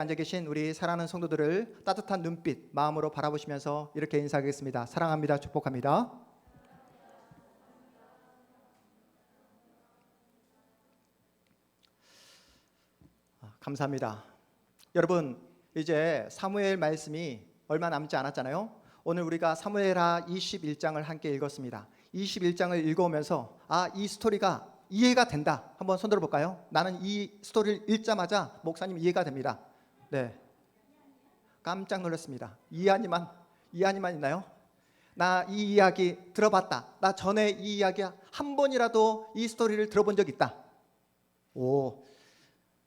앉아 계신 우리 사랑하는 성도들을 따뜻한 눈빛, 마음으로 바라보시면서 이렇게 인사하겠습니다. 사랑합니다. 축복합니다. 감사합니다. 여러분, 이제 사무엘 말씀이 얼마 남지 않았잖아요. 오늘 우리가 사무엘하 21장을 함께 읽었습니다. 21장을 읽어오면서 이 스토리가 이해가 된다. 한번 손 들어볼까요? 나는 이 스토리를 읽자마자 목사님 이해가 됩니다. 네, 깜짝 놀랐습니다. 이한이만 있나요? 나 이 이야기 들어봤다. 나 전에 이 이야기 한 번이라도 이 스토리를 들어본 적 있다. 오,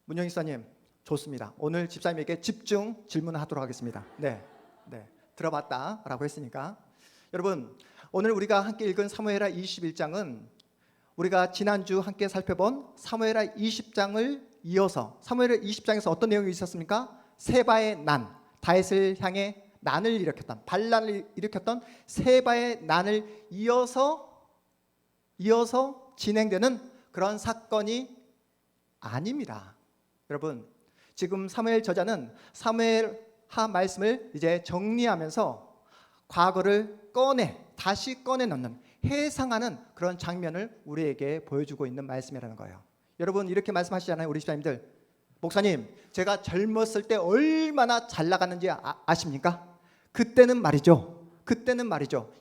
문영희 사님 좋습니다. 오늘 집사님에게 집중 질문하도록 하겠습니다. 네, 들어봤다라고 했으니까. 여러분, 오늘 우리가 함께 읽은 사무엘하 21장은 우리가 지난주 함께 살펴본 사무엘하 20장을 이어서 사무엘하 20장에서 어떤 내용이 있었습니까? 세바의 난, 다윗을 향해 난을 일으켰던, 반란을 일으켰던 세바의 난을 이어서 진행되는 그런 사건이 아닙니다. 여러분, 지금 사무엘 저자는 사무엘하 말씀을 이제 정리하면서 과거를 다시 꺼내 넣는, 해상하는 그런 장면을 우리에게 보여주고 있는 말씀이라는 거예요. 여러분, 이렇게 말씀하시잖아요. 우리 집사님들, 목사님, 제가 젊었을 때 얼마나 잘 나갔는지 아십니까? 그때는 말이죠,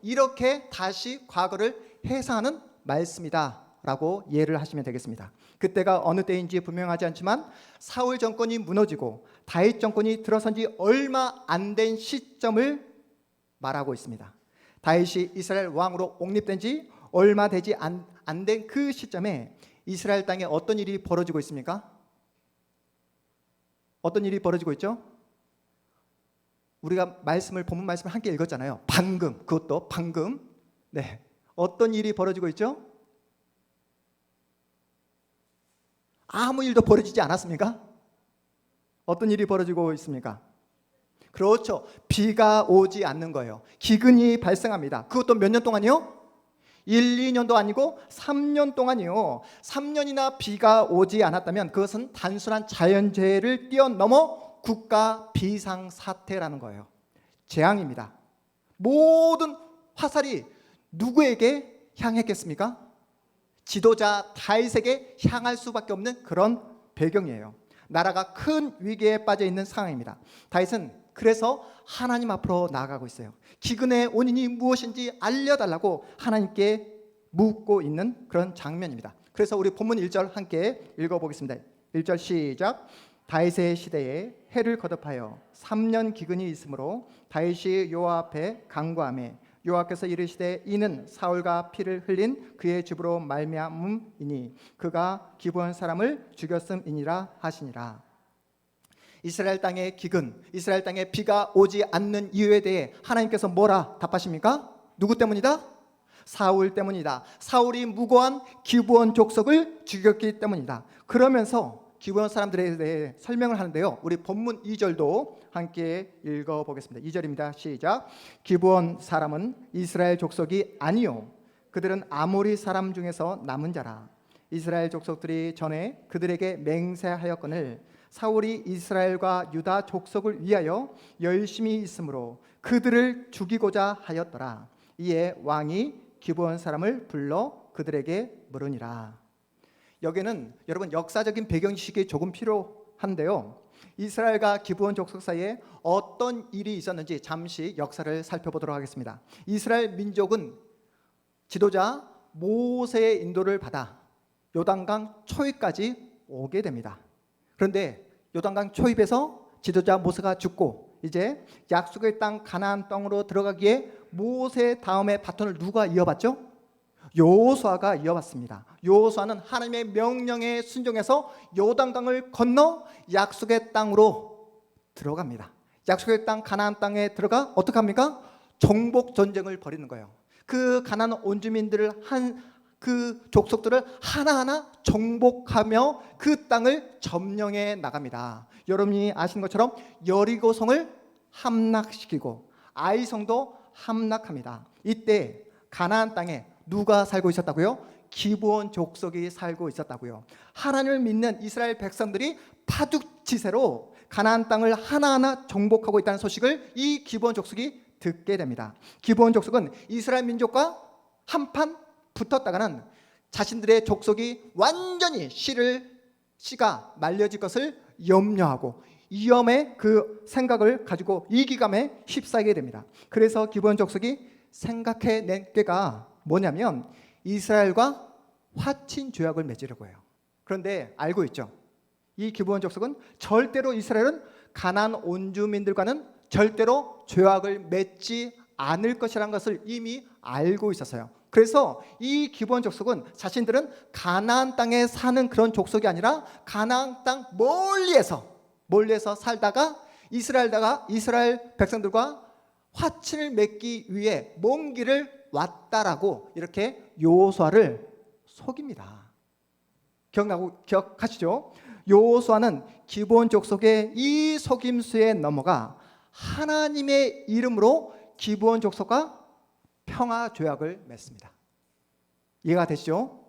이렇게 다시 과거를 해상하는 말씀이다 라고 이해를 하시면 되겠습니다. 그때가 어느 때인지 분명하지 않지만 사울 정권이 무너지고 다윗 정권이 들어선 지 얼마 안 된 시점을 말하고 있습니다. 다윗이 이스라엘 왕으로 옹립된 지 얼마 되지 안 된 그 시점에 이스라엘 땅에 어떤 일이 벌어지고 있습니까? 어떤 일이 벌어지고 있죠? 우리가 본문 말씀을 함께 읽었잖아요. 그것도 방금. 네, 어떤 일이 벌어지고 있죠? 아무 일도 벌어지지 않았습니까? 어떤 일이 벌어지고 있습니까? 그렇죠. 비가 오지 않는 거예요. 기근이 발생합니다. 그것도 몇 년 동안이요? 1, 2년도 아니고 3년 동안이요. 3년이나 비가 오지 않았다면 그것은 단순한 자연재해를 뛰어넘어 국가 비상사태라는 거예요. 재앙입니다. 모든 화살이 누구에게 향했겠습니까? 지도자 다윗에게 향할 수밖에 없는 그런 배경이에요. 나라가 큰 위기에 빠져 있는 상황입니다. 다윗은 그래서 하나님 앞으로 나아가고 있어요. 기근의 원인이 무엇인지 알려달라고 하나님께 묻고 있는 그런 장면입니다. 그래서 우리 본문 1절 함께 읽어보겠습니다. 1절 시작. 다윗의 시대에 해를 거듭하여 3년 기근이 있으므로 다윗이 여호와 앞에 간구하매 여호와께서 이르시되 이는 사울과 피를 흘린 그의 집으로 말미암음이니 그가 기브온 사람을 죽였음이니라 하시니라. 이스라엘 땅의 기근, 이스라엘 땅에 비가 오지 않는 이유에 대해 하나님께서 뭐라 답하십니까? 누구 때문이다? 사울 때문이다. 사울이 무고한 기브온 족속을 죽였기 때문이다. 그러면서 기브온 사람들에 대해 설명을 하는데요. 우리 본문 2절도 함께 읽어보겠습니다. 2절입니다. 시작. 기브온 사람은 이스라엘 족속이 아니요 그들은 아모리 사람 중에서 남은 자라. 이스라엘 족속들이 전에 그들에게 맹세하였거늘 사울이 이스라엘과 유다 족속을 위하여 열심히 있으므로 그들을 죽이고자 하였더라. 이에 왕이 기브온 사람을 불러 그들에게 물으니라. 여기는 여러분 역사적인 배경지식이 조금 필요한데요. 이스라엘과 기브온 족속 사이에 어떤 일이 있었는지 잠시 역사를 살펴보도록 하겠습니다. 이스라엘 민족은 지도자 모세의 인도를 받아 요단강 초입까지 오게 됩니다. 그런데 요단강 초입에서 지도자 모세가 죽고 이제 약속의 땅 가나안 땅으로 들어가기에 모세 다음에 바톤을 누가 이어받죠? 여호수아가 이어받습니다. 여호수아는 하나님의 명령에 순종해서 요단강을 건너 약속의 땅으로 들어갑니다. 약속의 땅 가나안 땅에 들어가 어떻게 합니까? 정복 전쟁을 벌이는 거예요. 그 가나안 온주민들을 그 족속들을 하나하나 정복하며 그 땅을 점령해 나갑니다. 여러분이 아시는 것처럼 여리고성을 함락시키고 아이성도 함락합니다. 이때 가나안 땅에 누가 살고 있었다고요? 기브온 족속이 살고 있었다고요. 하나님을 믿는 이스라엘 백성들이 파죽지세로 가나안 땅을 하나하나 정복하고 있다는 소식을 이 기브온 족속이 듣게 됩니다. 기브온 족속은 이스라엘 민족과 한판 붙었다가는 자신들의 족속이 완전히 씨가 말려질 것을 염려하고 위험의 그 생각을 가지고 이기감에 휩싸이게 됩니다. 그래서 기브온 족속이 생각해낸 꾀가 뭐냐면 이스라엘과 화친 조약을 맺으려고 해요. 그런데 알고 있죠? 이 기브온 족속은 절대로 이스라엘은 가나안 온주민들과는 절대로 조약을 맺지 않을 것이라는 것을 이미 알고 있었어요. 그래서 이 기브온 족속은 자신들은 가나안 땅에 사는 그런 족속이 아니라 가나안 땅 멀리에서 살다가 이스라엘 백성들과 화친을 맺기 위해 먼 길을 왔다라고 이렇게 여호수아를 속입니다. 기억하시죠? 여호수아는 기브온 족속의 이 속임수에 넘어가 하나님의 이름으로 기브온 족속과 평화 조약을 맺습니다. 이해가 되시죠?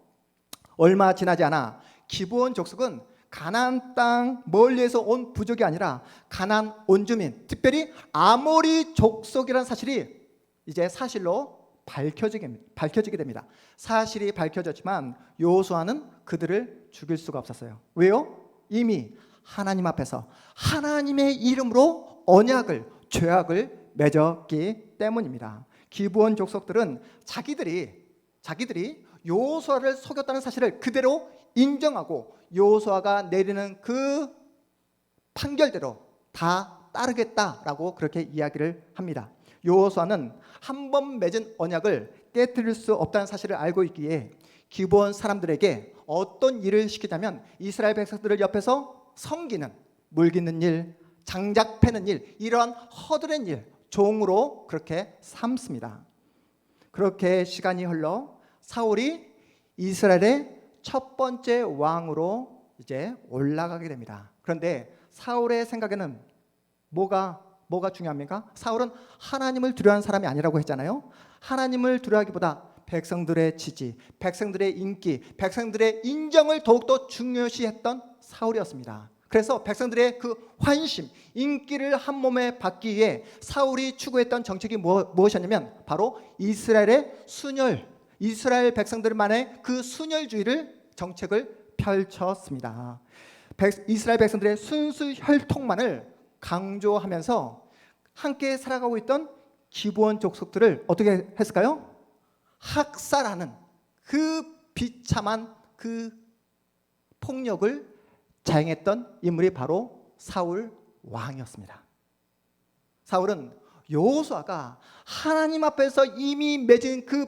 얼마 지나지 않아 기브온 족속은 가나안 땅 멀리에서 온 부족이 아니라 가나안 온주민, 특별히 아모리 족속이라는 사실이 이제 사실로 밝혀지게 됩니다. 사실이 밝혀졌지만 여호수아는 그들을 죽일 수가 없었어요. 왜요? 이미 하나님 앞에서 하나님의 이름으로 조약을 맺었기 때문입니다. 기브온 족속들은 자기들이 여호수아를 속였다는 사실을 그대로 인정하고 여호수아가 내리는 그 판결대로 다 따르겠다라고 그렇게 이야기를 합니다. 여호수아는 한 번 맺은 언약을 깨뜨릴 수 없다는 사실을 알고 있기에 기브온 사람들에게 어떤 일을 시키냐면 이스라엘 백성들을 옆에서 섬기는, 물 깃는 일, 장작 패는 일, 이러한 허드렛 일, 종으로 그렇게 삼습니다. 그렇게 시간이 흘러 사울이 이스라엘의 첫 번째 왕으로 이제 올라가게 됩니다. 그런데 사울의 생각에는 뭐가 중요합니까? 사울은 하나님을 두려워하는 사람이 아니라고 했잖아요. 하나님을 두려워하기보다 백성들의 지지, 백성들의 인기, 백성들의 인정을 더욱더 중요시했던 사울이었습니다. 그래서 백성들의 그 환심, 인기를 한 몸에 받기 위해 사울이 추구했던 정책이 무엇이었냐면 바로 이스라엘의 순혈, 이스라엘 백성들만의 그 순혈주의를 정책을 펼쳤습니다. 이스라엘 백성들의 순수 혈통만을 강조하면서 함께 살아가고 있던 기브온 족속들을 어떻게 했을까요? 학살하는 그 비참한 그 폭력을 자행했던 인물이 바로 사울 왕이었습니다. 사울은 여호수아가 하나님 앞에서 이미 맺은 그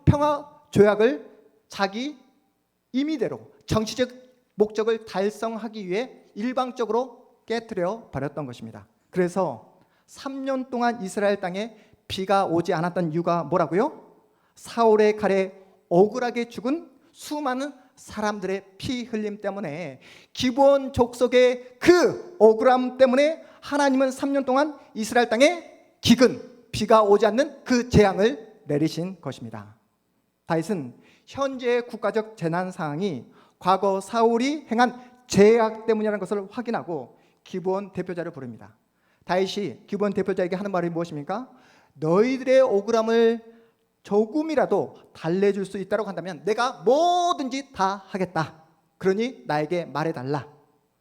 평화 조약을 자기 임의대로 정치적 목적을 달성하기 위해 일방적으로 깨뜨려 버렸던 것입니다. 그래서 3년 동안 이스라엘 땅에 비가 오지 않았던 이유가 뭐라고요? 사울의 칼에 억울하게 죽은 수많은 사람들의 피 흘림 때문에, 기브온 족속의 그 억울함 때문에 하나님은 3년 동안 이스라엘 땅에 기근, 비가 오지 않는 그 재앙을 내리신 것입니다. 다윗은 현재의 국가적 재난 상황이 과거 사울이 행한 죄악 때문이라는 것을 확인하고 기브온 대표자를 부릅니다. 다윗이 기브온 대표자에게 하는 말이 무엇입니까? 너희들의 억울함을 조금이라도 달래줄 수 있다고 한다면 내가 뭐든지 다 하겠다. 그러니 나에게 말해달라.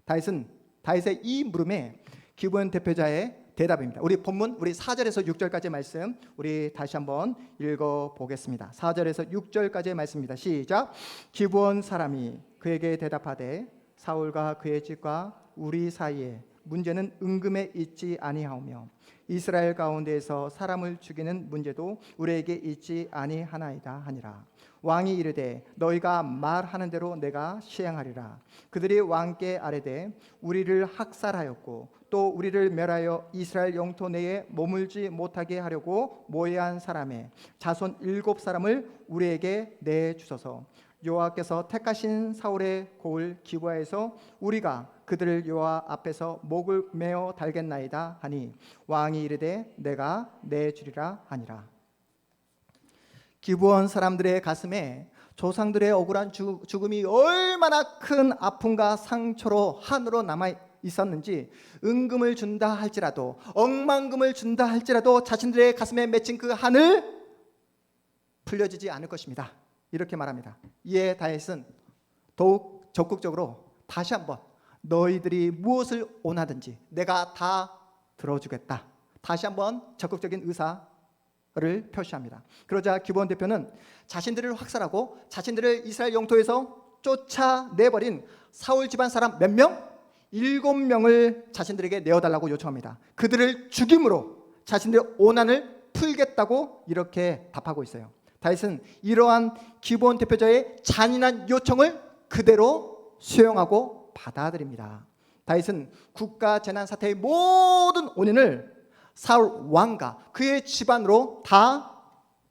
다윗의 이 물음에 기브온 대표자의 대답입니다. 우리 본문 우리 4절에서 6절까지 말씀 우리 다시 한번 읽어보겠습니다. 4절에서 6절까지의 말씀입니다. 시작. 기브온 사람이 그에게 대답하되 사울과 그의 집과 우리 사이에 문제는 은금에 있지 아니하오며 이스라엘 가운데에서 사람을 죽이는 문제도 우리에게 있지 아니하나이다 하니라. 왕이 이르되 너희가 말하는 대로 내가 시행하리라. 그들이 왕께 아뢰되 우리를 학살하였고 또 우리를 멸하여 이스라엘 영토 내에 머물지 못하게 하려고 모해한 사람의 자손 7사람을 우리에게 내주소서. 여호와께서 택하신 사울의 고을 기브아에서 우리가 그들을 여호와 앞에서 목을 메어 달겠나이다 하니 왕이 이르되 내가 내주리라 하니라. 기브온 사람들의 가슴에 조상들의 억울한 죽음이 얼마나 큰 아픔과 상처로 한으로 남아 있었는지 은금을 준다 할지라도 억만금을 준다 할지라도 자신들의 가슴에 맺힌 그 한을 풀려지지 않을 것입니다. 이렇게 말합니다. 이에 다윗은 더욱 적극적으로 다시 한번 너희들이 무엇을 원하든지 내가 다 들어주겠다. 다시 한번 적극적인 의사를 표시합니다. 그러자 기브온 대표는 자신들을 확살하고 자신들을 이스라엘 영토에서 쫓아내버린 사울 집안 사람 몇 명? 7명을 자신들에게 내어달라고 요청합니다. 그들을 죽임으로 자신들의 오난을 풀겠다고 이렇게 답하고 있어요. 다윗은 이러한 기브온 대표자의 잔인한 요청을 그대로 수용하고 받아들입니다. 다윗은 국가 재난 사태의 모든 원인을 사울 왕과 그의 집안으로 다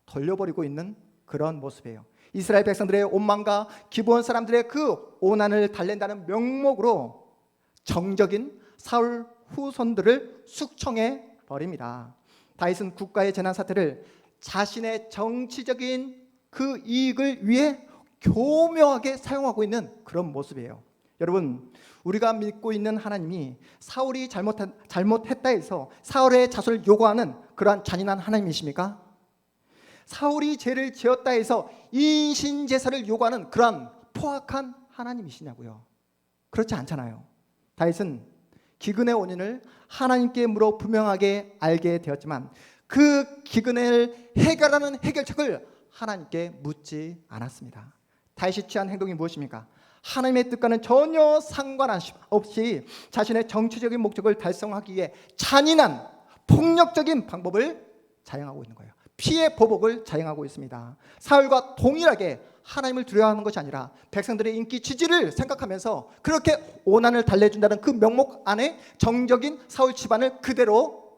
돌려버리고 있는 그런 모습이에요. 이스라엘 백성들의 원망과 기브온 사람들의 그 오난을 달랜다는 명목으로 정적인 사울 후손들을 숙청해 버립니다. 다윗은 국가의 재난 사태를 자신의 정치적인 그 이익을 위해 교묘하게 사용하고 있는 그런 모습이에요. 여러분, 우리가 믿고 있는 하나님이 사울이 잘못했다 해서 사울의 자수를 요구하는 그러한 잔인한 하나님이십니까? 사울이 죄를 지었다 해서 인신제사를 요구하는 그러한 포악한 하나님이시냐고요? 그렇지 않잖아요. 다윗은 기근의 원인을 하나님께 물어 분명하게 알게 되었지만 그 기근을 해결하는 해결책을 하나님께 묻지 않았습니다. 다윗이 취한 행동이 무엇입니까? 하나님의 뜻과는 전혀 상관없이 자신의 정치적인 목적을 달성하기 위해 잔인한 폭력적인 방법을 자행하고 있는 거예요. 피해 보복을 자행하고 있습니다. 사울과 동일하게 하나님을 두려워하는 것이 아니라 백성들의 인기 지지를 생각하면서 그렇게 오난을 달래준다는 그 명목 안에 정적인 사울 집안을 그대로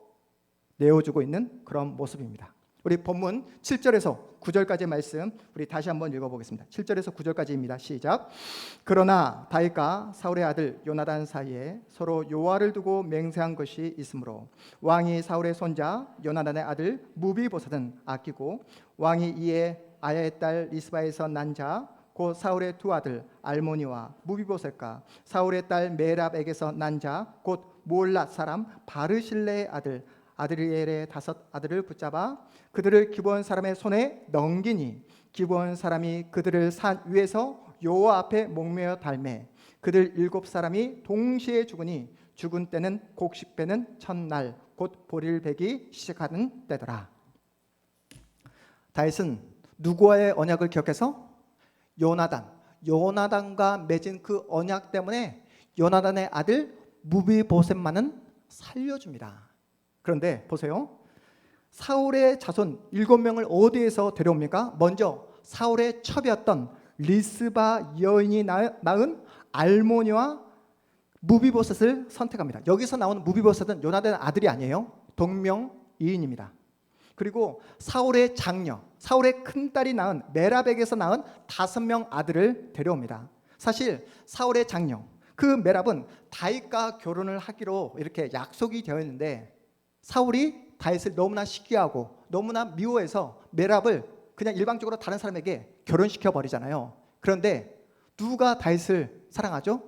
내어주고 있는 그런 모습입니다. 우리 본문 7절에서 9절까지의 말씀 우리 다시 한번 읽어보겠습니다. 7절에서 9절까지입니다. 시작. 그러나 다윗과 사울의 아들 요나단 사이에 서로 요아를 두고 맹세한 것이 있으므로 왕이 사울의 손자 요나단의 아들 무비보셋은 아끼고 왕이 이에 아야의 딸 리스바에서 난 자 곧 사울의 두 아들 알모니와 무비보셋과 사울의 딸 메랍에게서 난 자 곧 몰랏 사람 바르실레의 아들 아드리엘의 5 아들을 붙잡아 그들을 기브온 사람의 손에 넘기니 기브온 사람이 그들을 산 위에서 여호와 앞에 목매어 달매 그들 7 사람이 동시에 죽으니 죽은 때는 곡식 빼는 첫날 곧 보리를 베기 시작하는 때더라. 다윗은 누구와의 언약을 기억해서 요나단과 맺은 그 언약 때문에 요나단의 아들 무비보셋만은 살려줍니다. 그런데 보세요. 사울의 자손 7명을 어디에서 데려옵니까? 먼저 사울의 첩이었던 리스바 여인이 낳은 알모니와 무비보셋을 선택합니다. 여기서 나오는 무비보셋은 요나단의 아들이 아니에요. 동명이인입니다. 그리고 사울의 장녀, 사울의 큰딸이 낳은 메랍에게서 낳은 5명 아들을 데려옵니다. 사실 사울의 장녀, 그 메랍은 다윗과 결혼을 하기로 이렇게 약속이 되어 있는데 사울이 다윗을 너무나 시기하고 너무나 미워해서 메랍을 그냥 일방적으로 다른 사람에게 결혼시켜 버리잖아요. 그런데 누가 다윗을 사랑하죠?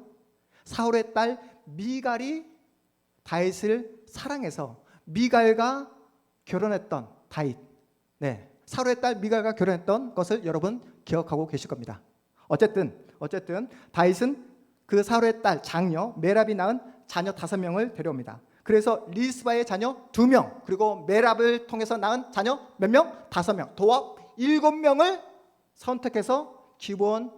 사울의 딸 미갈이 다윗을 사랑해서 미갈과 결혼했던 다윗. 네, 사울의 딸 미갈과 결혼했던 것을 여러분 기억하고 계실 겁니다. 어쨌든 다윗은 그 사울의 딸 장녀 메랍이 낳은 자녀 5명을 데려옵니다. 그래서 리스바의 자녀 2명 그리고 메랍을 통해서 낳은 자녀 몇 명? 5명 도합 7명을 선택해서 기브온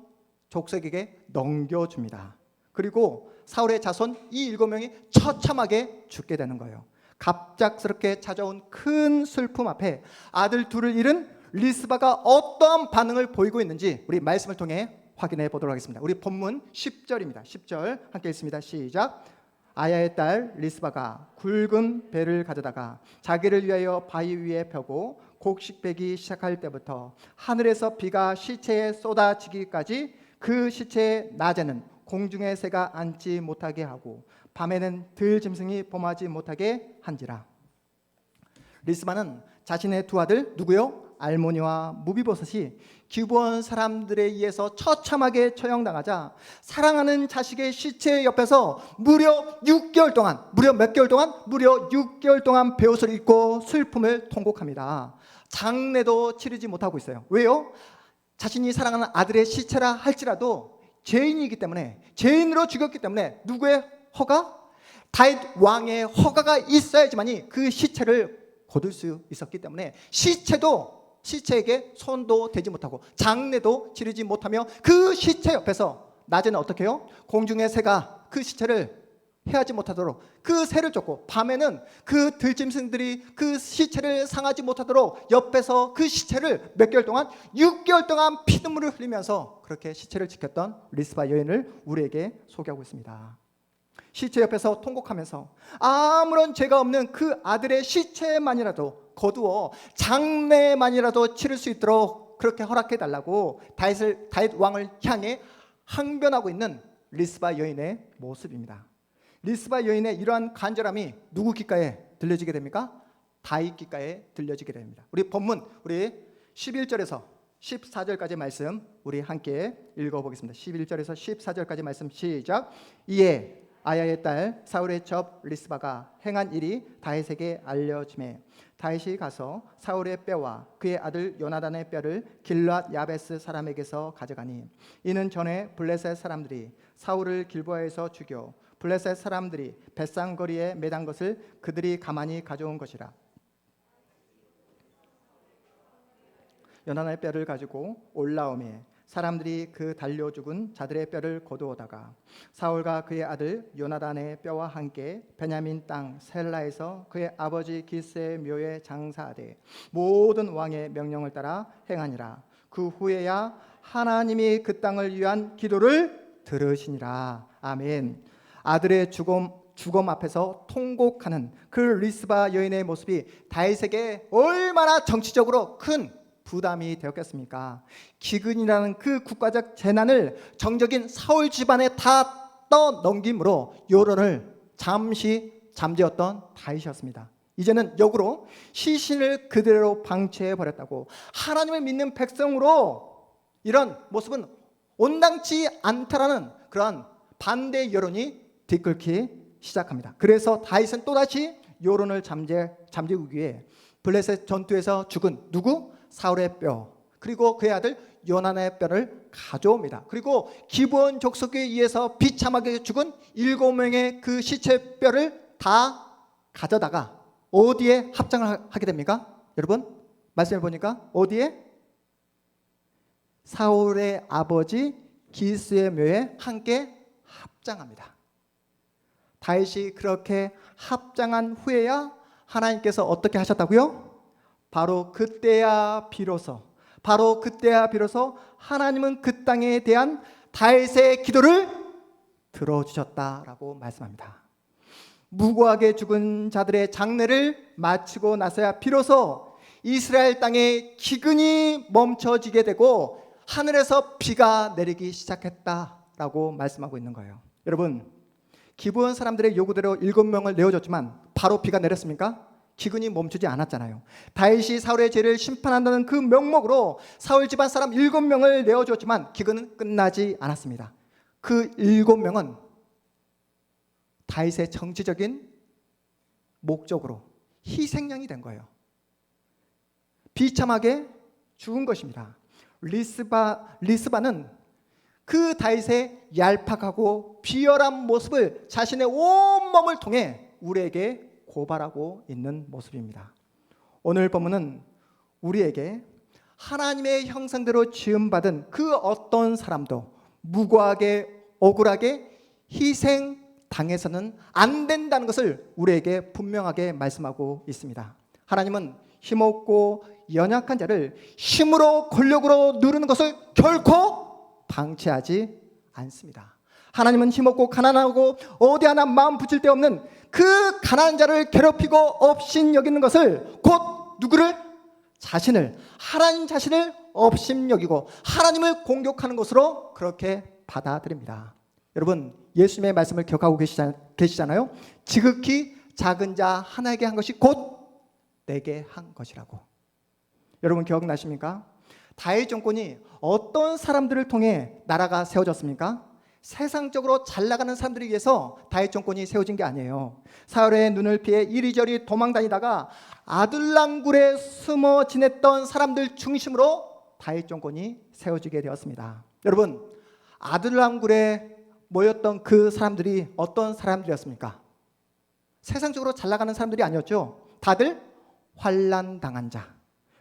족속에게 넘겨줍니다. 그리고 사울의 자손 이 7명이 처참하게 죽게 되는 거예요. 갑작스럽게 찾아온 큰 슬픔 앞에 아들 둘을 잃은 리스바가 어떤 반응을 보이고 있는지 우리 말씀을 통해 확인해 보도록 하겠습니다. 우리 본문 10절입니다. 10절 함께 읽습니다. 시작. 아야의 딸 리스바가 굵은 배를 가져다가 자기를 위하여 바위 위에 펴고 곡식 베기 시작할 때부터 하늘에서 비가 시체에 쏟아지기까지 그 시체의 낮에는 공중의 새가 앉지 못하게 하고 밤에는 들짐승이 범하지 못하게 한지라. 리스바는 자신의 두 아들 누구요? 알모니와 무비보셋이 기브온 사람들에 의해서 처참하게 처형당하자 사랑하는 자식의 시체 옆에서 무려 6개월 동안, 무려 몇 개월 동안? 무려 6개월 동안 베옷을 입고 슬픔을 통곡합니다. 장례도 치르지 못하고 있어요. 왜요? 자신이 사랑하는 아들의 시체라 할지라도 죄인이기 때문에, 죄인으로 죽였기 때문에 누구의 허가? 다윗 왕의 허가가 있어야지만이 그 시체를 거둘 수 있었기 때문에 시체에게 손도 대지 못하고 장례도 치르지 못하며 그 시체 옆에서 낮에는 어떻게 해요? 공중의 새가 그 시체를 해하지 못하도록 그 새를 쫓고, 밤에는 그 들짐승들이 그 시체를 상하지 못하도록 옆에서 그 시체를 몇 개월 동안? 6개월 동안 피눈물을 흘리면서 그렇게 시체를 지켰던 리스바 여인을 우리에게 소개하고 있습니다. 시체 옆에서 통곡하면서 아무런 죄가 없는 그 아들의 시체만이라도 거두어 장례만이라도 치를 수 있도록 그렇게 허락해 달라고 다윗 왕을 향해 항변하고 있는 리스바 여인의 모습입니다. 리스바 여인의 이러한 간절함이 누구 귓가에 들려지게 됩니까? 다윗 귓가에 들려지게 됩니다. 우리 본문, 우리 11절에서 14절까지 말씀 우리 함께 읽어보겠습니다. 11절에서 14절까지 말씀 시작. 이에 아야의 딸 사울의 첩 리스바가 행한 일이 다윗에게 알려지매 다윗이 가서 사울의 뼈와 그의 아들 요나단의 뼈를 길앗 야베스 사람에게서 가져가니 이는 전에 블레셋 사람들이 사울을 길보아에서 죽여 블레셋 사람들이 벳산 거리에 매단 것을 그들이 가만히 가져온 것이라. 요나단의 뼈를 가지고 올라오매 사람들이 그 달려 죽은 자들의 뼈를 거두어다가 사울과 그의 아들 요나단의 뼈와 함께 베냐민 땅 셀라에서 그의 아버지 기스의 묘에 장사하되 모든 왕의 명령을 따라 행하니라. 그 후에야 하나님이 그 땅을 위한 기도를 들으시니라. 아멘. 아들의 죽음 앞에서 통곡하는 그 리스바 여인의 모습이 다윗에게 얼마나 정치적으로 큰 부담이 되었겠습니까? 기근이라는 그 국가적 재난을 정적인 사울 집안에 다 떠넘김으로 요런을 잠시 잠재웠던 다윗이었습니다. 이제는 역으로 시신을 그대로 방치해 버렸다고 하나님을 믿는 백성으로 이런 모습은 온당치 않다라는 그런 반대 여론이 뒤끓기 시작합니다. 그래서 다윗은 또다시 여론을 잠재우기 위해 블레셋 전투에서 죽은 누구? 사울의 뼈 그리고 그의 아들 요나단의 뼈를 가져옵니다. 그리고 기브온 족속에 의해서 비참하게 죽은 7명의 그 시체 뼈를 다 가져다가 어디에 합장을 하게 됩니까? 여러분 말씀해 보니까 어디에? 사울의 아버지 기스의 묘에 함께 합장합니다. 다윗이 그렇게 합장한 후에야 하나님께서 어떻게 하셨다고요? 바로 그때야 비로소 하나님은 그 땅에 대한 다윗의 기도를 들어주셨다라고 말씀합니다. 무고하게 죽은 자들의 장례를 마치고 나서야 비로소 이스라엘 땅에 기근이 멈춰지게 되고 하늘에서 비가 내리기 시작했다라고 말씀하고 있는 거예요. 여러분 기브온 사람들의 요구대로 7명을 내어줬지만 바로 비가 내렸습니까? 기근이 멈추지 않았잖아요. 다윗이 사울의 죄를 심판한다는 그 명목으로 사울 집안 사람 7명을 내어주었지만 기근은 끝나지 않았습니다. 그 7명은 다윗의 정치적인 목적으로 희생양이 된 거예요. 비참하게 죽은 것입니다. 리스바는 그 다윗의 얄팍하고 비열한 모습을 자신의 온몸을 통해 우리에게 고발하고 있는 모습입니다. 오늘 본문은 우리에게 하나님의 형상대로 지음받은 그 어떤 사람도 무고하게 억울하게 희생당해서는 안 된다는 것을 우리에게 분명하게 말씀하고 있습니다. 하나님은 힘없고 연약한 자를 힘으로 권력으로 누르는 것을 결코 방치하지 않습니다. 하나님은 힘없고 가난하고 어디 하나 마음 붙일 데 없는 그 가난한 자를 괴롭히고 업신여기는 것을 곧 누구를? 하나님 자신을 업신여기고 하나님을 공격하는 것으로 그렇게 받아들입니다. 여러분 예수님의 말씀을 기억하고 계시잖아요. 지극히 작은 자 하나에게 한 것이 곧 내게 한 것이라고. 여러분 기억나십니까? 다윗 정권이 어떤 사람들을 통해 나라가 세워졌습니까? 세상적으로 잘 나가는 사람들에 의해서 다윗 정권이 세워진 게 아니에요. 사울의 눈을 피해 이리저리 도망다니다가 아둘람굴에 숨어 지냈던 사람들 중심으로 다윗 정권이 세워지게 되었습니다. 여러분, 아둘람굴에 모였던 그 사람들이 어떤 사람들이었습니까? 세상적으로 잘 나가는 사람들이 아니었죠. 다들 환난 당한 자,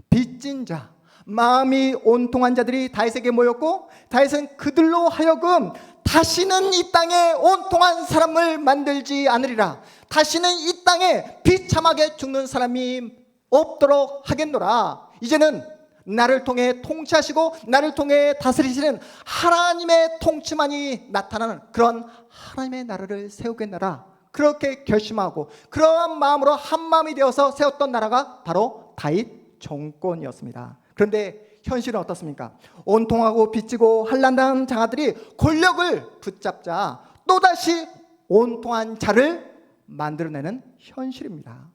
빚진 자, 마음이 온통한 자들이 다윗에게 모였고, 다윗은 그들로 하여금 다시는 이 땅에 온통한 사람을 만들지 않으리라, 다시는 이 땅에 비참하게 죽는 사람이 없도록 하겠노라. 이제는 나를 통해 통치하시고 나를 통해 다스리시는 하나님의 통치만이 나타나는 그런 하나님의 나라를 세우겠노라, 그렇게 결심하고 그러한 마음으로 한 마음이 되어서 세웠던 나라가 바로 다윗 정권이었습니다. 그런데 현실은 어떻습니까? 온통하고 빚지고 환난당한 자들이 권력을 붙잡자 또다시 온통한 자를 만들어내는 현실입니다.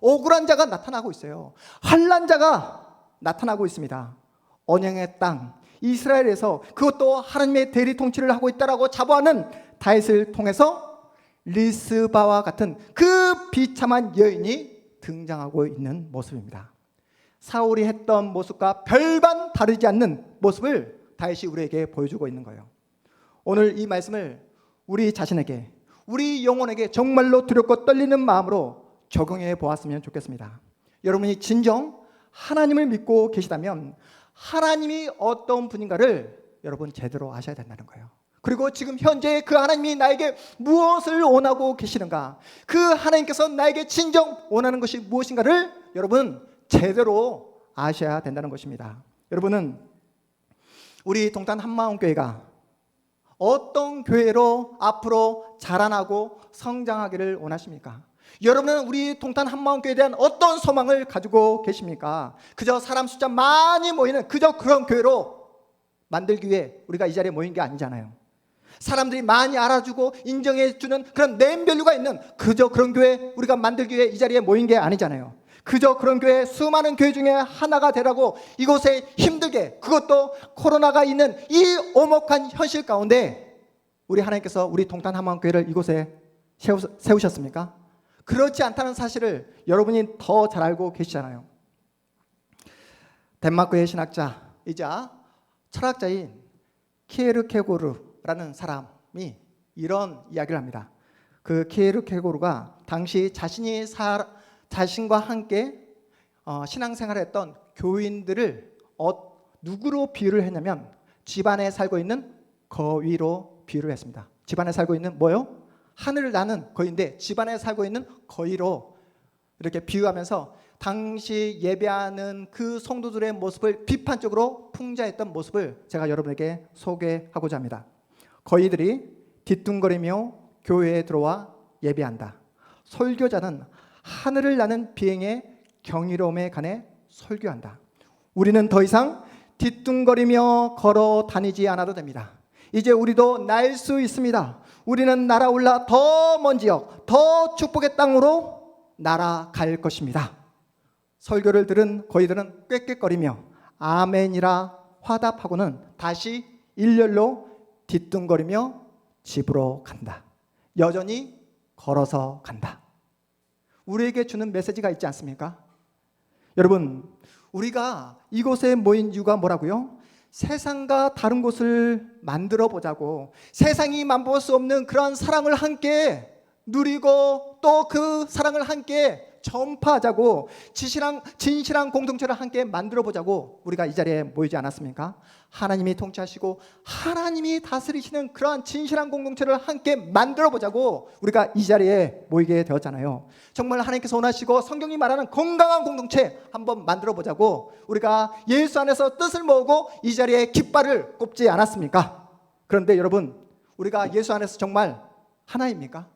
억울한 자가 나타나고 있어요. 환난 자가 나타나고 있습니다. 언약의 땅 이스라엘에서, 그것도 하나님의 대리 통치를 하고 있다라고 자부하는 다윗을 통해서 리스바와 같은 그 비참한 여인이 등장하고 있는 모습입니다. 사울이 했던 모습과 별반 다르지 않는 모습을 다윗이 우리에게 보여주고 있는 거예요. 오늘 이 말씀을 우리 자신에게, 우리 영혼에게 정말로 두렵고 떨리는 마음으로 적용해 보았으면 좋겠습니다. 여러분이 진정 하나님을 믿고 계시다면 하나님이 어떤 분인가를 여러분 제대로 아셔야 된다는 거예요. 그리고 지금 현재 그 하나님이 나에게 무엇을 원하고 계시는가, 그 하나님께서 나에게 진정 원하는 것이 무엇인가를 여러분 제대로 아셔야 된다는 것입니다. 여러분은 우리 동탄 한마음교회가 어떤 교회로 앞으로 자라나고 성장하기를 원하십니까? 여러분은 우리 동탄 한마음교회에 대한 어떤 소망을 가지고 계십니까? 그저 사람 숫자 많이 모이는 그저 그런 교회로 만들기 위해 우리가 이 자리에 모인 게 아니잖아요. 사람들이 많이 알아주고 인정해주는 그런 네임밸류가 있는 그저 그런 교회 우리가 만들기 위해 이 자리에 모인 게 아니잖아요. 그저 그런 교회, 수많은 교회 중에 하나가 되라고 이곳에 힘들게, 그것도 코로나가 있는 이 오목한 현실 가운데 우리 하나님께서 우리 동탄 한마음교회를 이곳에 세우셨습니까? 그렇지 않다는 사실을 여러분이 더 잘 알고 계시잖아요. 덴마크의 신학자이자 철학자인 키에르케고르라는 사람이 이런 이야기를 합니다. 그 키에르케고르가 당시 자신과 함께 신앙생활을 했던 교인들을 누구로 비유를 했냐면 집안에 살고 있는 거위로 비유를 했습니다. 집안에 살고 있는 뭐요? 하늘을 나는 거위인데 집안에 살고 있는 거위로 이렇게 비유하면서 당시 예배하는 그 성도들의 모습을 비판적으로 풍자했던 모습을 제가 여러분에게 소개하고자 합니다. 거위들이 뒤뚱거리며 교회에 들어와 예배한다. 설교자는 하늘을 나는 비행의 경이로움에 관해 설교한다. 우리는 더 이상 뒤뚱거리며 걸어 다니지 않아도 됩니다. 이제 우리도 날 수 있습니다. 우리는 날아올라 더 먼 지역, 더 축복의 땅으로 날아갈 것입니다. 설교를 들은 거위들은 꾀꾀거리며 아멘이라 화답하고는 다시 일렬로 뒤뚱거리며 집으로 간다. 여전히 걸어서 간다. 우리에게 주는 메시지가 있지 않습니까? 여러분, 우리가 이곳에 모인 이유가 뭐라고요? 세상과 다른 곳을 만들어 보자고, 세상이 맛볼 수 없는 그런 사랑을 함께 누리고 또 그 사랑을 함께 전파하자고, 진실한 공동체를 함께 만들어 보자고 우리가 이 자리에 모이지 않았습니까? 하나님이 통치하시고 하나님이 다스리시는 그러한 진실한 공동체를 함께 만들어 보자고 우리가 이 자리에 모이게 되었잖아요. 정말 하나님께서 원하시고 성경이 말하는 건강한 공동체 한번 만들어 보자고 우리가 예수 안에서 뜻을 모으고 이 자리에 깃발을 꼽지 않았습니까? 그런데 여러분, 우리가 예수 안에서 정말 하나입니까?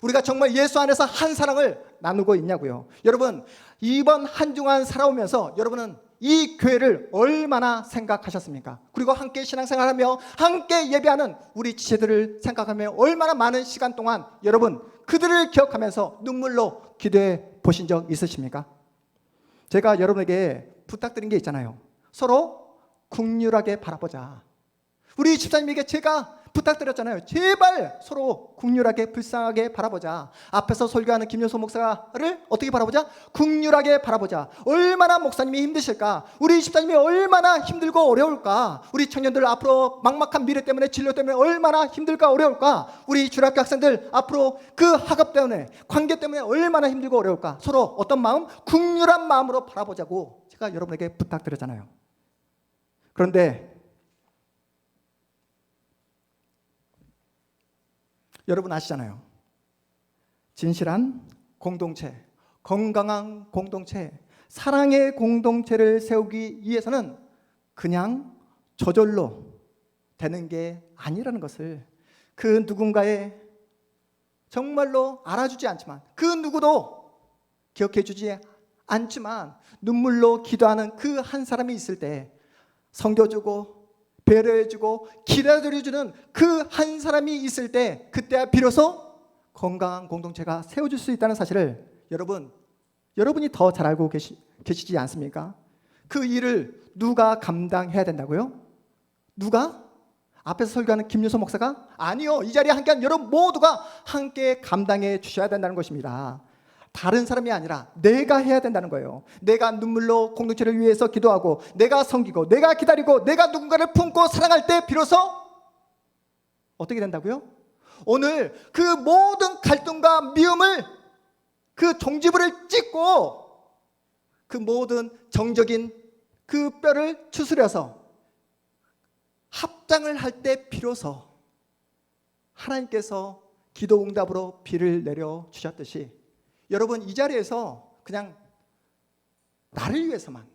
우리가 정말 예수 안에서 한 사랑을 나누고 있냐고요. 여러분, 이번 한 주간 살아오면서 여러분은 이 교회를 얼마나 생각하셨습니까? 그리고 함께 신앙생활하며 함께 예배하는 우리 지체들을 생각하며 얼마나 많은 시간 동안 여러분 그들을 기억하면서 눈물로 기도해 보신 적 있으십니까? 제가 여러분에게 부탁드린 게 있잖아요. 서로 긍휼하게 바라보자. 우리 집사님에게 제가 부탁드렸잖아요. 제발 서로 긍휼하게 불쌍하게 바라보자. 앞에서 설교하는 김효소 목사를 어떻게 바라보자? 긍휼하게 바라보자. 얼마나 목사님이 힘드실까? 우리 집사님이 얼마나 힘들고 어려울까? 우리 청년들 앞으로 막막한 미래 때문에 진로 때문에 얼마나 힘들까 어려울까? 우리 중학교 학생들 앞으로 그 학업 때문에 관계 때문에 얼마나 힘들고 어려울까? 서로 어떤 마음? 긍휼한 마음으로 바라보자고 제가 여러분에게 부탁드렸잖아요. 그런데 여러분 아시잖아요. 진실한 공동체, 건강한 공동체, 사랑의 공동체를 세우기 위해서는 그냥 저절로 되는 게 아니라는 것을 그 누군가의 정말로 알아주지 않지만 그 누구도 기억해 주지 않지만 눈물로 기도하는 그 한 사람이 있을 때 섬겨주고 배려해주고 기다려주는 그 한 사람이 있을 때 그때야 비로소 건강한 공동체가 세워질 수 있다는 사실을 여러분이 더 잘 알고 계시지 않습니까? 그 일을 누가 감당해야 된다고요? 누가? 앞에서 설교하는 김유소 목사가? 아니요. 이 자리에 함께한 여러분 모두가 함께 감당해 주셔야 된다는 것입니다. 다른 사람이 아니라 내가 해야 된다는 거예요. 내가 눈물로 공동체를 위해서 기도하고 내가 섬기고 내가 기다리고 내가 누군가를 품고 사랑할 때 비로소 어떻게 된다고요? 오늘 그 모든 갈등과 미움을 그 종지부를 찢고 그 모든 정적인 그 뼈를 추스려서 합장을 할 때 비로소 하나님께서 기도 응답으로 비를 내려 주셨듯이 여러분 이 자리에서 그냥 나를 위해서만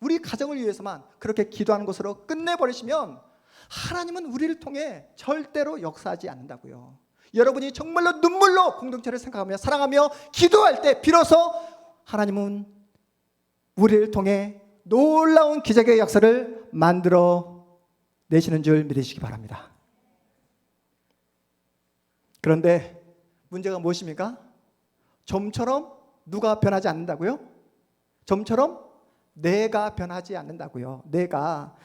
우리 가정을 위해서만 그렇게 기도하는 것으로 끝내버리시면 하나님은 우리를 통해 절대로 역사하지 않는다고요. 여러분이 정말로 눈물로 공동체를 생각하며 사랑하며 기도할 때 비로소 하나님은 우리를 통해 놀라운 기적의 역사를 만들어 내시는 줄 믿으시기 바랍니다. 그런데 문제가 무엇입니까? 점처럼 누가 변하지 않는다고요? 점처럼 내가 변하지 않는다고요. 내가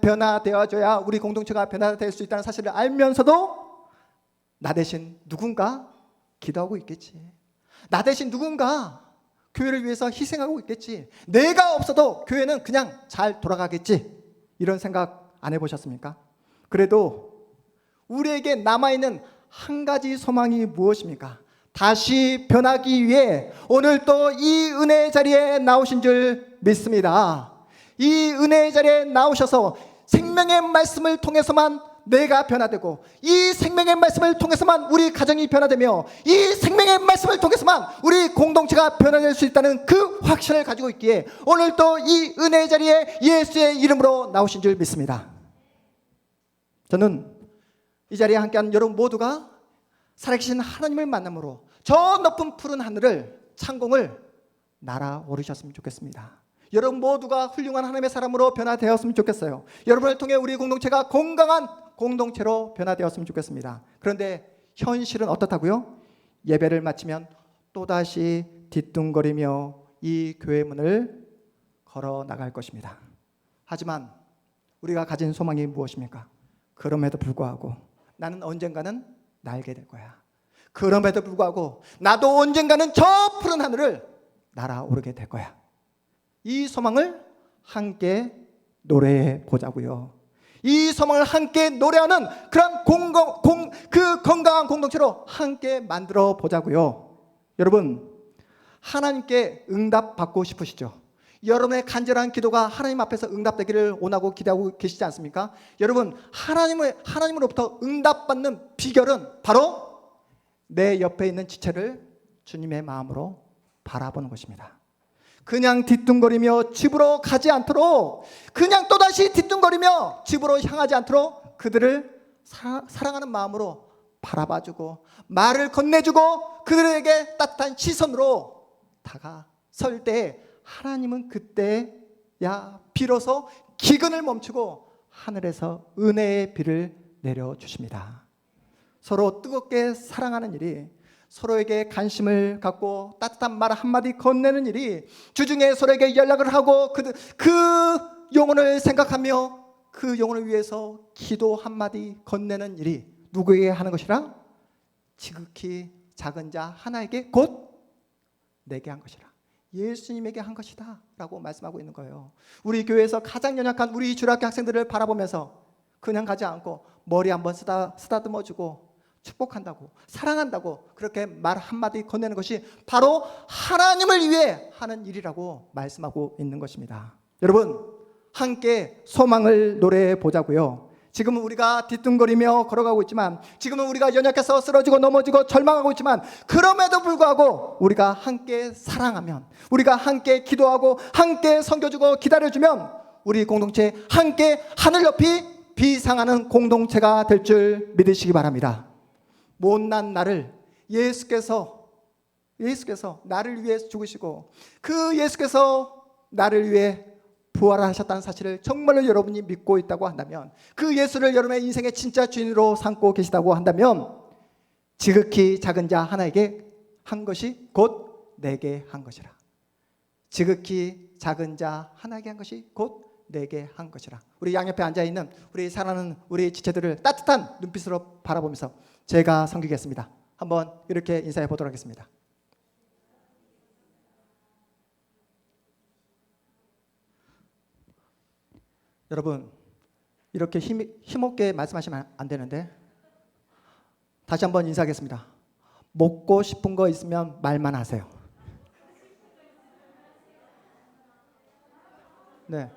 변화되어져야 우리 공동체가 변화될 수 있다는 사실을 알면서도 나 대신 누군가 기도하고 있겠지. 나 대신 누군가 교회를 위해서 희생하고 있겠지. 내가 없어도 교회는 그냥 잘 돌아가겠지. 이런 생각 안 해보셨습니까? 그래도 우리에게 남아있는 한 가지 소망이 무엇입니까? 다시 변하기 위해 오늘 또 이 은혜의 자리에 나오신 줄 믿습니다. 이 은혜의 자리에 나오셔서 생명의 말씀을 통해서만 내가 변화되고 이 생명의 말씀을 통해서만 우리 가정이 변화되며 이 생명의 말씀을 통해서만 우리 공동체가 변화될 수 있다는 그 확신을 가지고 있기에 오늘 또 이 은혜의 자리에 예수의 이름으로 나오신 줄 믿습니다. 저는 이 자리에 함께한 여러분 모두가 살아계신 하나님을 만남으로 저 높은 푸른 하늘을 창공을 날아오르셨으면 좋겠습니다. 여러분 모두가 훌륭한 하나님의 사람으로 변화되었으면 좋겠어요. 여러분을 통해 우리 공동체가 건강한 공동체로 변화되었으면 좋겠습니다. 그런데 현실은 어떻다고요? 예배를 마치면 또다시 뒤뚱거리며 이 교회 문을 걸어 나갈 것입니다. 하지만 우리가 가진 소망이 무엇입니까? 그럼에도 불구하고 나는 언젠가는 날게 될 거야. 그럼에도 불구하고 나도 언젠가는 저 푸른 하늘을 날아오르게 될 거야. 이 소망을 함께 노래해 보자고요. 이 소망을 함께 노래하는 그런 그 건강한 공동체로 함께 만들어 보자고요. 여러분 하나님께 응답받고 싶으시죠? 여러분의 간절한 기도가 하나님 앞에서 응답되기를 원하고 기대하고 계시지 않습니까? 여러분 하나님으로부터 응답받는 비결은 바로 내 옆에 있는 지체를 주님의 마음으로 바라보는 것입니다. 그냥 뒤뚱거리며 집으로 가지 않도록, 그냥 또다시 뒤뚱거리며 집으로 향하지 않도록 그들을 사랑하는 마음으로 바라봐주고 말을 건네주고 그들에게 따뜻한 시선으로 다가설 때 하나님은 그때야 비로소 기근을 멈추고 하늘에서 은혜의 비를 내려주십니다. 서로 뜨겁게 사랑하는 일이, 서로에게 관심을 갖고 따뜻한 말 한마디 건네는 일이, 주중에 서로에게 연락을 하고 그 영혼을 생각하며 그 영혼을 위해서 기도 한마디 건네는 일이 누구에게 하는 것이라? 지극히 작은 자 하나에게 곧 내게 한 것이라. 예수님에게 한 것이다 라고 말씀하고 있는 거예요. 우리 교회에서 가장 연약한 우리 주일학교 학생들을 바라보면서 그냥 가지 않고 머리 한번 쓰다듬어주고 축복한다고, 사랑한다고 그렇게 말 한마디 건네는 것이 바로 하나님을 위해 하는 일이라고 말씀하고 있는 것입니다. 여러분, 함께 소망을 노래해 보자고요. 지금은 우리가 뒤뚱거리며 걸어가고 있지만, 지금은 우리가 연약해서 쓰러지고 넘어지고 절망하고 있지만, 그럼에도 불구하고 우리가 함께 사랑하면, 우리가 함께 기도하고 함께 섬겨주고 기다려주면 우리 공동체 함께 하늘 높이 비상하는 공동체가 될 줄 믿으시기 바랍니다. 못난 나를 예수께서 나를 위해 죽으시고 그 예수께서 나를 위해 부활하셨다는 사실을 정말로 여러분이 믿고 있다고 한다면, 그 예수를 여러분의 인생의 진짜 주인으로 삼고 계시다고 한다면, 지극히 작은 자 하나에게 한 것이 곧 내게 한 것이라. 지극히 작은 자 하나에게 한 것이 곧 내게 한 것이라. 우리 양옆에 앉아있는 우리 사랑하는 우리 지체들을 따뜻한 눈빛으로 바라보면서 제가 섬기겠습니다. 한번 이렇게 인사해 보도록 하겠습니다. 여러분, 이렇게 힘없게 말씀하시면 안 되는데 다시 한번 인사하겠습니다. 먹고 싶은 거 있으면 말만 하세요. 네.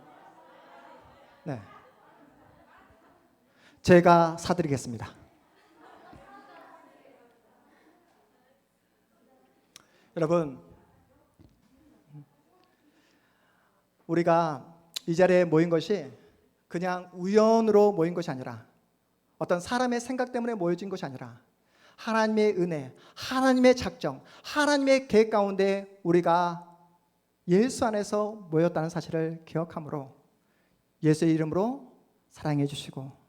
제가 사드리겠습니다. 여러분, 우리가 이 자리에 모인 것이 그냥 우연으로 모인 것이 아니라, 어떤 사람의 생각 때문에 모여진 것이 아니라, 하나님의 은혜, 하나님의 작정, 하나님의 계획 가운데 우리가 예수 안에서 모였다는 사실을 기억함으로 예수의 이름으로 사랑해 주시고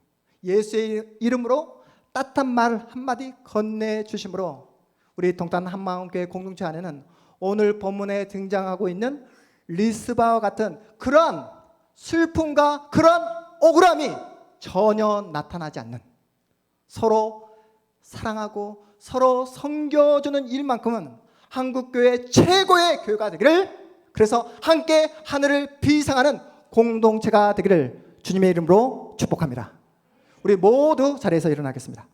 예수의 이름으로 따뜻한 말 한마디 건네주심으로 우리 동탄 한마음교회 공동체 안에는 오늘 본문에 등장하고 있는 리스바와 같은 그런 슬픔과 그런 억울함이 전혀 나타나지 않는, 서로 사랑하고 서로 섬겨주는 일만큼은 한국교회 최고의 교회가 되기를, 그래서 함께 하늘을 비상하는 공동체가 되기를 주님의 이름으로 축복합니다. 우리 모두 자리에서 일어나겠습니다.